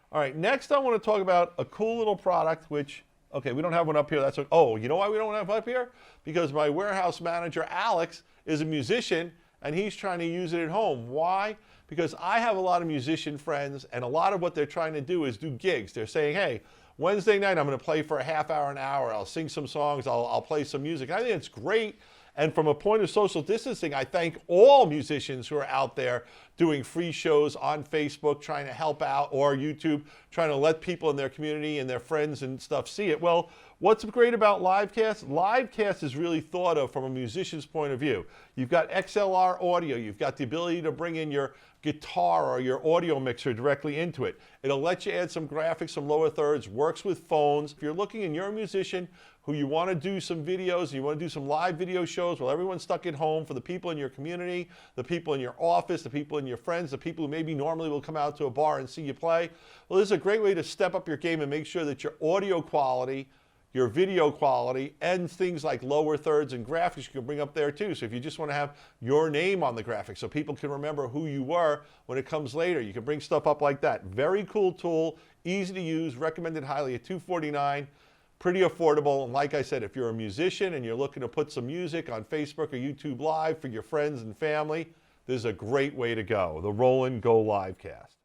All right, next I want to talk about a cool little product, which, okay, we don't have one up here. That's oh, you know why we don't have it up here? Because my warehouse manager, Alex, is a musician, and he's trying to use it at home. Why? Because I have a lot of musician friends, and a lot of what they're trying to do is do gigs. They're saying, hey, Wednesday night I'm going to play for a half hour, an hour. I'll sing some songs. I'll play some music. I think it's great. And from a point of social distancing, I thank all musicians who are out there doing free shows on Facebook, trying to help out, or YouTube, trying to let people in their community and their friends and stuff see it. Well, what's great about Livecast? Livecast is really thought of from a musician's point of view. You've got XLR audio. You've got the ability to bring in your guitar or your audio mixer directly into it. It'll let you add some graphics, some lower thirds, works with phones. If you're looking and you're a musician who you want to do some videos, you want to do some live video shows while everyone's stuck at home, for the people in your community, the people in your office, the people in your friends, the people who maybe normally will come out to a bar and see you play, well, this is a great way to step up your game and make sure that your audio quality, your video quality, and things like lower thirds and graphics you can bring up there too. So if you just want to have your name on the graphics so people can remember who you were when it comes later, you can bring stuff up like that. Very cool tool, easy to use, recommended highly at $249, pretty affordable. And like I said, if you're a musician and you're looking to put some music on Facebook or YouTube Live for your friends and family, this is a great way to go. The Roland Go Livecast.